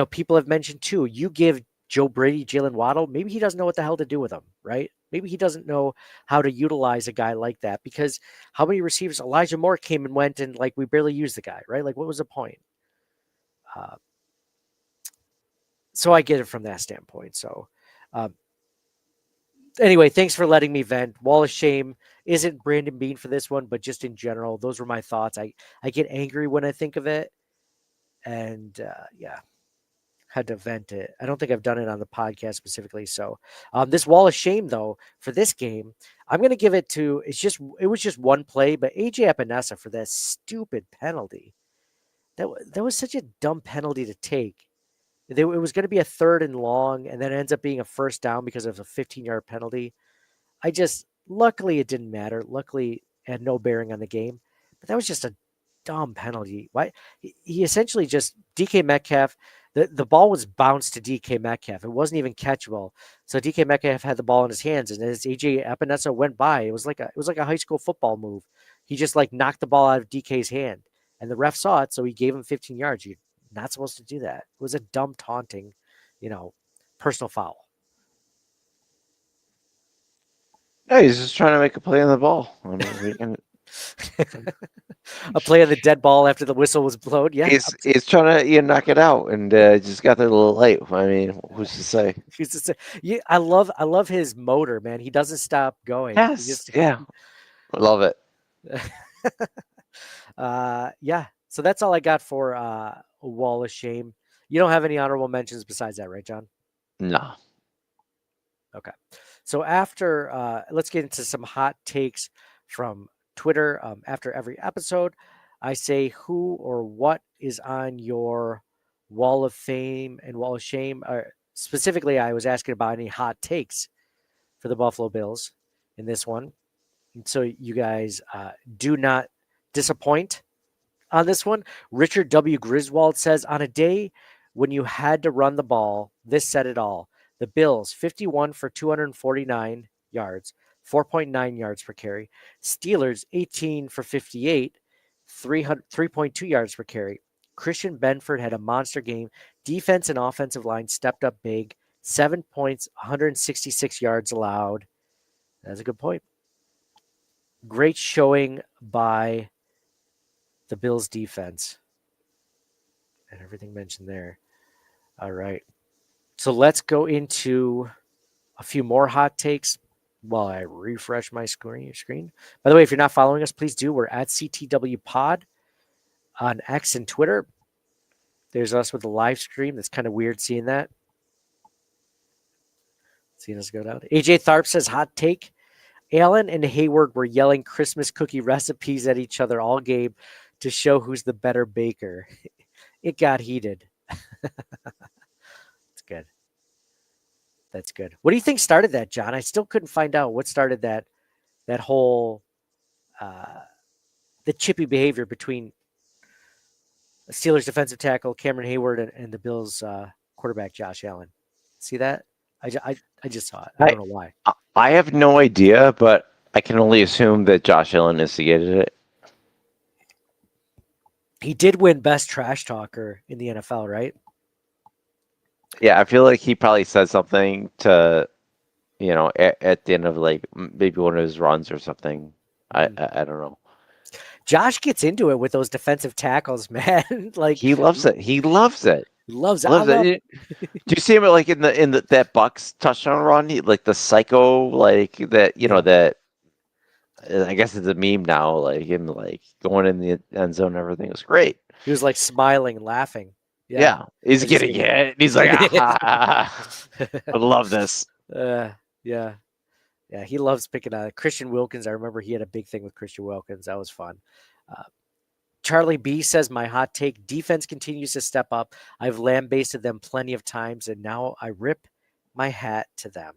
people have mentioned too, you give Joe Brady, Jalen Waddle, maybe he doesn't know what the hell to do with him, right? Maybe he doesn't know how to utilize a guy like that, because how many receivers? Elijah Moore came and went and like we barely used the guy, right? Like, what was the point? So I get it from that standpoint. So anyway, thanks for letting me vent. Wall of Shame isn't Brandon Beane for this one, but just in general, those were my thoughts. I get angry when I think of it. And had to vent it. I don't think I've done it on the podcast specifically. So this Wall of Shame, though, for this game, I'm going to give it to, it was just one play, but AJ Epinesa for that stupid penalty. That was such a dumb penalty to take. It was going to be a 3rd and long, and then it ends up being a first down because of a 15-yard penalty. Luckily it didn't matter. Luckily it had no bearing on the game, but that was just a dumb penalty. Why? He essentially just, DK Metcalf, the ball was bounced to DK Metcalf. It wasn't even catchable. So DK Metcalf had the ball in his hands, and as AJ Epinesa went by, it was like a high school football move. He just like knocked the ball out of DK's hand, and the ref saw it, so he gave him 15 yards. You're not supposed to do that. It was a dumb taunting, personal foul. No, he's just trying to make a play on the ball. I mean, a play on the dead ball after the whistle was blown. Yeah, he's trying to knock it out, and just got there a little late. I mean, who's to say? Yeah, I love his motor, man. He doesn't stop going. Yes, I love it. Yeah. So that's all I got for a Wall of Shame. You don't have any honorable mentions besides that, right, John? No. Okay. So after, let's get into some hot takes from Twitter. After every episode, I say who or what is on your Wall of Fame and Wall of Shame. specifically, I was asking about any hot takes for the Buffalo Bills in this one. And so you guys do not disappoint on this one. Richard W. Griswold says, on a day when you had to run the ball, this said it all. The Bills, 51 for 249 yards, 4.9 yards per carry. Steelers, 18 for 58, 3.2 yards per carry. Christian Benford had a monster game. Defense and offensive line stepped up big. 7 points, 166 yards allowed. That's a good point. Great showing by the Bills defense. And everything mentioned there. All right. So let's go into a few more hot takes while I refresh my screen. By the way, if you're not following us, please do. We're at CTW Pod on X and Twitter. There's us with the live stream. That's kind of weird seeing that. Seeing us go down. AJ Tharp says, hot take. Allen and Hayward were yelling Christmas cookie recipes at each other all game to show who's the better baker. It got heated. That's good. That's good. What do you think started that, John? I still couldn't find out what started that whole the chippy behavior between the Steelers defensive tackle Cameron Hayward and the Bills quarterback Josh Allen. See that? I just saw it. I don't know why. I have no idea, but I can only assume that Josh Allen instigated it. He did win Best Trash Talker in the NFL, right? Yeah, I feel like he probably said something to, at the end of like maybe one of his runs or something. I don't know. Josh gets into it with those defensive tackles, man. Like he loves it. He loves it. Loves it. Do you see him like in that Bucks touchdown run? Like the psycho, like that. That. I guess it's a meme now. Like him, like going in the end zone, and everything was great. He was like smiling and laughing. Yeah, he's getting it. He's like, I love this. Yeah. He loves picking on Christian Wilkins. I remember he had a big thing with Christian Wilkins. That was fun. Charlie B says, my hot take, defense continues to step up. I've lambasted them plenty of times, and now I rip my hat to them.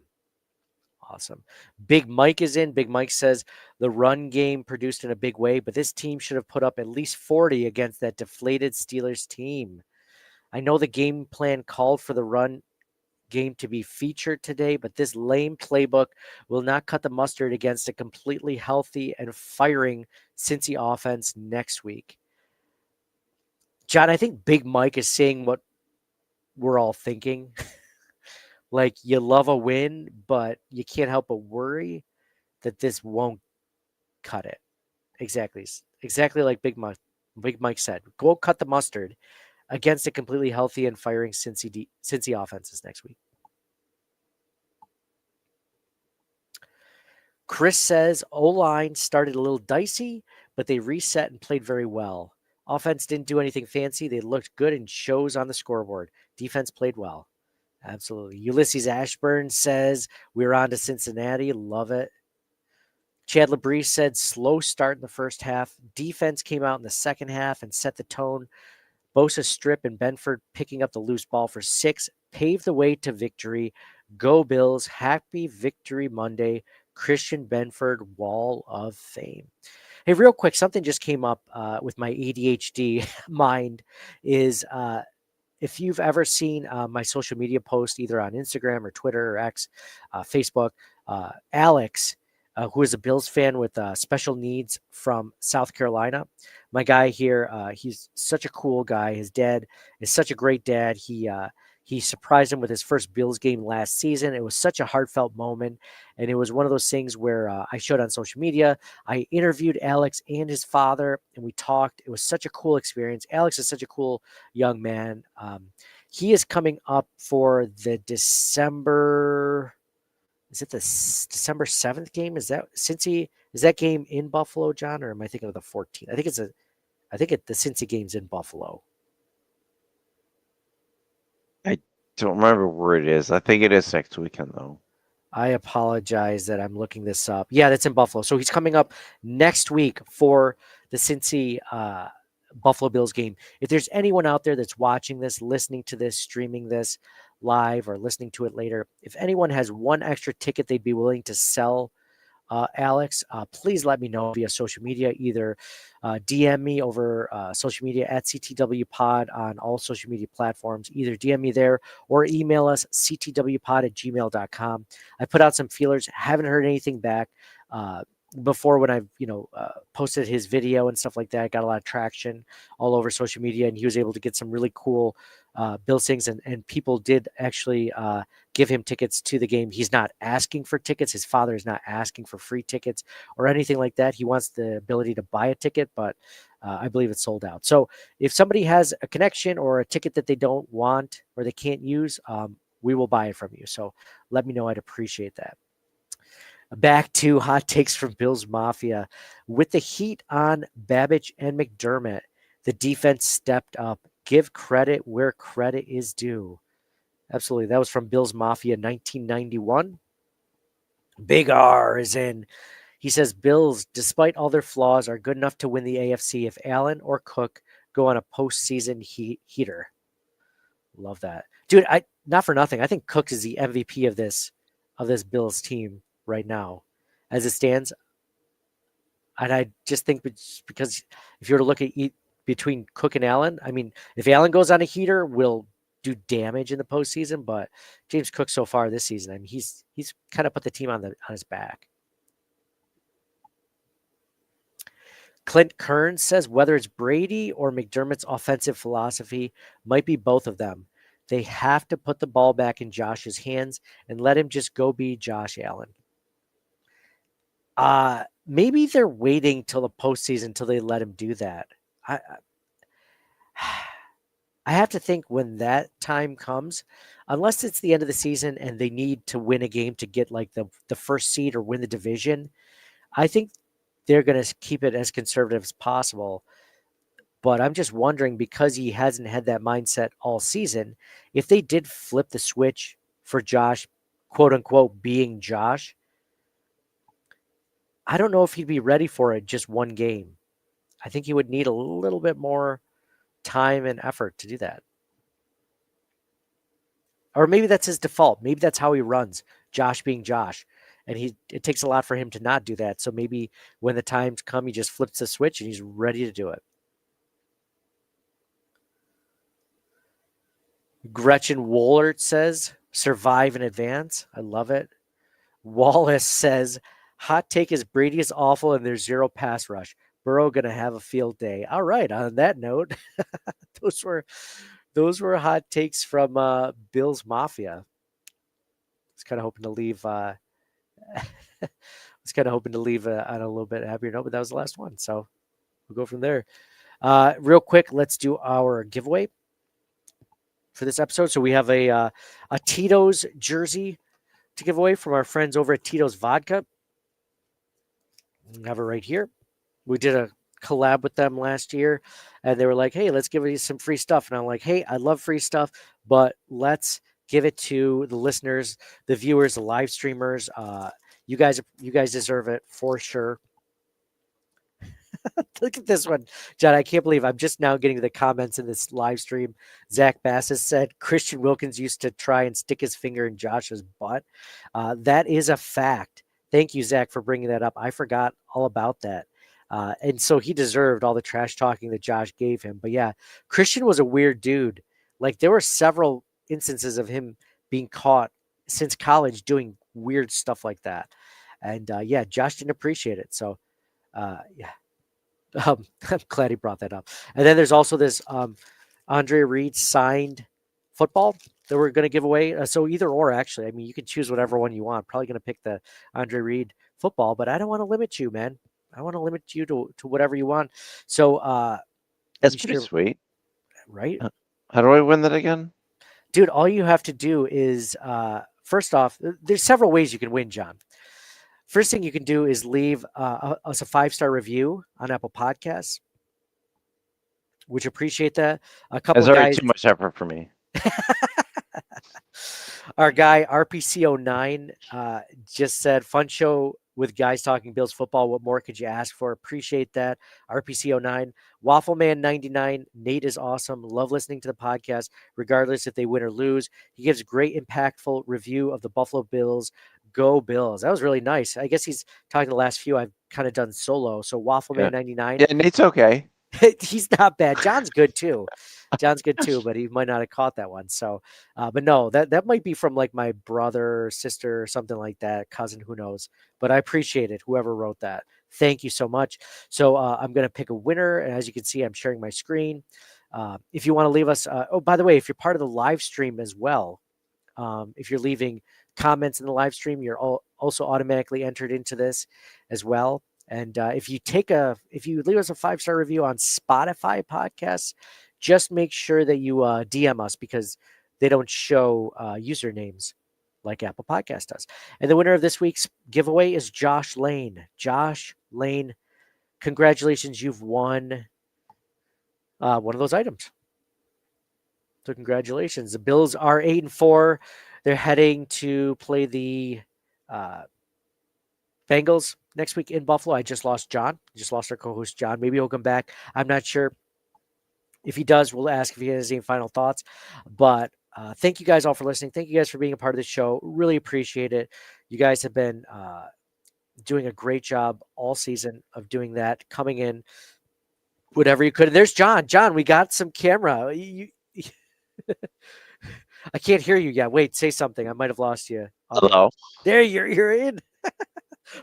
Awesome. Big Mike is in. Big Mike says, the run game produced in a big way, but this team should have put up at least 40 against that deflated Steelers team. I know the game plan called for the run game to be featured today, but this lame playbook will not cut the mustard against a completely healthy and firing Cincy offense next week. John, I think Big Mike is saying what we're all thinking. Like, you love a win, but you can't help but worry that this won't cut it. Exactly like Big Mike said. Go cut the mustard against a completely healthy and firing Cincy offenses next week. Chris says, O-line started a little dicey, but they reset and played very well. Offense didn't do anything fancy. They looked good and shows on the scoreboard. Defense played well. Absolutely. Ulysses Ashburn says, we're on to Cincinnati. Love it. Chad Labrie said, slow start in the first half. Defense came out in the second half and set the tone. Bosa strip and Benford picking up the loose ball for 6 paved the way to victory. Go Bills. Happy Victory Monday. Christian Benford, Wall of Fame. Hey, real quick, something just came up with my ADHD mind is if you've ever seen my social media post, either on Instagram or Twitter or X, Facebook, Alex, who is a Bills fan with special needs from South Carolina. My guy here, he's such a cool guy. His dad is such a great dad. He surprised him with his first Bills game last season. It was such a heartfelt moment. And it was one of those things where I showed on social media. I interviewed Alex and his father, and we talked. It was such a cool experience. Alex is such a cool young man. He is coming up for the December 7th game? Is that game in Buffalo, John, or am I thinking of the 14th? I think the Cincy game's in Buffalo. I don't remember where it is. I think it is next weekend, though. I apologize that I'm looking this up. Yeah, that's in Buffalo. So he's coming up next week for the Cincy Buffalo Bills game. If there's anyone out there that's watching this, listening to this, streaming this, live or listening to it later, if anyone has one extra ticket they'd be willing to sell, Alex, please let me know via social media. Either DM me over social media at CTW Pod on all social media platforms. Either DM me there or email us ctwpod@gmail.com. I put out some feelers, haven't heard anything back. Before, when I've posted his video and stuff like that, I got a lot of traction all over social media, and he was able to get some really cool bill sings, and people did actually give him tickets to the game. He's not asking for tickets. His father is not asking for free tickets or anything like that. He wants the ability to buy a ticket, but I believe it's sold out. So if somebody has a connection or a ticket that they don't want or they can't use, we will buy it from you. So let me know. I'd appreciate that. Back to hot takes from Bills Mafia. With the heat on Babbage and McDermott, the defense stepped up. Give credit where credit is due. Absolutely. That was from Bills Mafia 1991. Big R is in. He says, Bills, despite all their flaws, are good enough to win the AFC if Allen or Cook go on a postseason heater. Love that. Dude, not for nothing. I think Cook is the MVP of this Bills team right now as it stands. And I just think because if you were to look at between Cook and Allen, I mean, if Allen goes on a heater, will do damage in the postseason, but James Cook so far this season, I mean, he's kind of put the team on his back. Clint Kearns says whether it's Brady or McDermott's offensive philosophy, might be both of them. They have to put the ball back in Josh's hands and let him just go be Josh Allen. Maybe they're waiting till the postseason till they let him do that. I have to think when that time comes, unless it's the end of the season and they need to win a game to get like the first seed or win the division, I think they're going to keep it as conservative as possible. But I'm just wondering, because he hasn't had that mindset all season, if they did flip the switch for Josh, quote unquote, being Josh, I don't know if he'd be ready for it just one game. I think he would need a little bit more time and effort to do that. Or maybe that's his default. Maybe that's how he runs, Josh being Josh. And it takes a lot for him to not do that. So maybe when the times come, he just flips the switch and he's ready to do it. Gretchen Wohlert says, survive in advance. I love it. Wallace says, hot take is Brady is awful and there's zero pass rush. Burrow going to have a field day. All right. On that note, those were hot takes from Bills Mafia. I was kind of hoping to leave on a little bit happier note, but that was the last one. So we'll go from there. Real quick, let's do our giveaway for this episode. So we have a Tito's jersey to give away from our friends over at Tito's Vodka. We have it right here. We did a collab with them last year, and they were like, hey, let's give you some free stuff. And I'm like, hey, I love free stuff, but let's give it to the listeners, the viewers, the live streamers. You guys deserve it for sure. Look at this one, John. I can't believe I'm just now getting to the comments in this live stream. Zach Bassis said Christian Wilkins used to try and stick his finger in Josh's butt. That is a fact. Thank you, Zach, for bringing that up. I forgot all about that. And so he deserved all the trash talking that Josh gave him. But yeah, Christian was a weird dude. Like, there were several instances of him being caught since college doing weird stuff like that. And yeah, Josh didn't appreciate it. So yeah, I'm glad he brought that up. And then there's also this Andre Reed signed football that we're going to give away. So either or, actually. I mean, you can choose whatever one you want. Probably going to pick the Andre Reed football, but I don't want to limit you, man. I want to limit you to whatever you want. So that's pretty sweet. Right? How do I win that again? Dude, all you have to do is, first off, there's several ways you can win, John. First thing you can do is leave us a 5-star review on Apple Podcasts. Would you appreciate that? A couple That's already guys, too much effort for me. Our guy RPC09 just said, fun show with guys talking Bills football. What more could you ask for? Appreciate that. RPC09, Waffleman99, Nate is awesome. Love listening to the podcast, regardless if they win or lose. He gives great, impactful review of the Buffalo Bills. Go Bills. That was really nice. I guess he's talking the last few I've kind of done solo. So Waffleman99. Yeah, Nate's okay. He's not bad. John's good too. But he might not have caught that one. So, but no, that might be from like my brother, sister, or something like that, cousin, who knows. But I appreciate it, whoever wrote that. Thank you so much. So I'm going to pick a winner. And as you can see, I'm sharing my screen. If you want to leave us, oh, by the way, if you're part of the live stream as well, if you're leaving comments in the live stream, you're also automatically entered into this as well. And if you leave us a 5-star review on Spotify podcasts, just make sure that you DM us, because they don't show usernames like Apple Podcast does. And the winner of this week's giveaway is Josh Lane. Josh Lane, congratulations. You've won one of those items. So congratulations. The Bills are 8-4. They're heading to play the Bengals next week in Buffalo. I just lost John. Just lost our co-host John. Maybe he'll come back. I'm not sure. If he does, we'll ask if he has any final thoughts. But thank you guys all for listening. Thank you guys for being a part of the show. Really appreciate it. You guys have been doing a great job all season of doing that, coming in whatever you could. And there's John. John, we got some camera. I can't hear you yet. Wait, say something. I might have lost you. Hello. There, you're in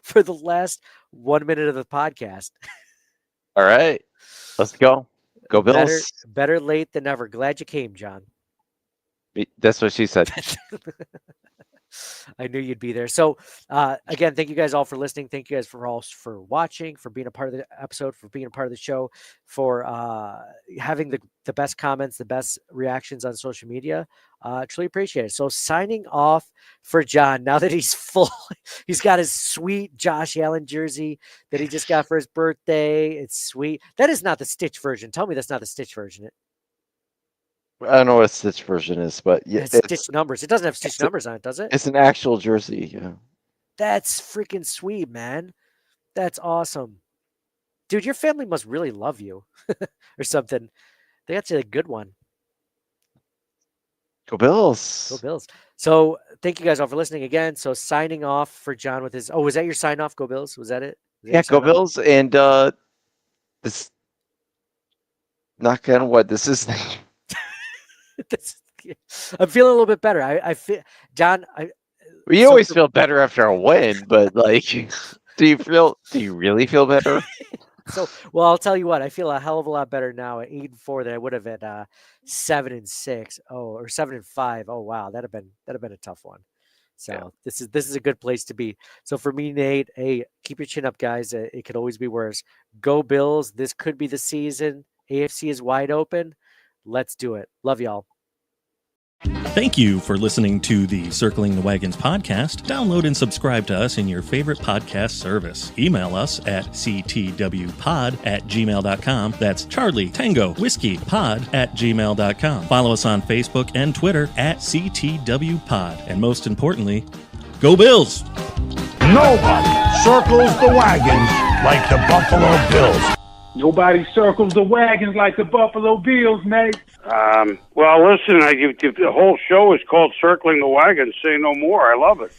for the last 1 minute of the podcast. All right. Let's go. Go Bills. Better late than never. Glad you came, John. That's what she said. I knew you'd be there. So again, thank you guys all for listening. Thank you guys for watching, for being a part of the episode, for being a part of the show, for having the best comments, the best reactions on social media. Truly appreciate it. So signing off for John, now that he's full, he's got his sweet Josh Allen jersey that he just got for his birthday. It's sweet. That is not the Stitch version. Tell me that's not the Stitch version. I don't know what a Stitch version is, but yeah, it's Stitch numbers. It doesn't have Stitch numbers on it, does it? It's an actual jersey. Yeah. That's freaking sweet, man. That's awesome. Dude, your family must really love you or something. They got you a good one. Go Bills. Go Bills. So thank you guys all for listening again. So signing off for John with his, was that your sign off? Go Bills. Was that it? Yeah, go Bills. And this, knock on wood, this is I'm feeling a little bit better. I feel, John. You always feel better after a win, but like, do you really feel better? Well, I'll tell you what. I feel a hell of a lot better now at 8-4 than I would have at 7-6. Or 7-5. Oh wow, that'd have been a tough one. So yeah. This is a good place to be. So for me, Nate, hey, keep your chin up, guys. It could always be worse. Go Bills. This could be the season. AFC is wide open. Let's do it. Love y'all. Thank you for listening to the Circling the Wagons podcast. Download and subscribe to us in your favorite podcast service. Email us at ctwpod@gmail.com. That's Charlie Tango Whiskey Pod@gmail.com. Follow us on Facebook and Twitter at CTWPod. And most importantly, go Bills! Nobody circles the wagons like the Buffalo Bills. Nobody circles the wagons like the Buffalo Bills, Nate. Well, listen, the whole show is called Circling the Wagons. Say no more. I love it.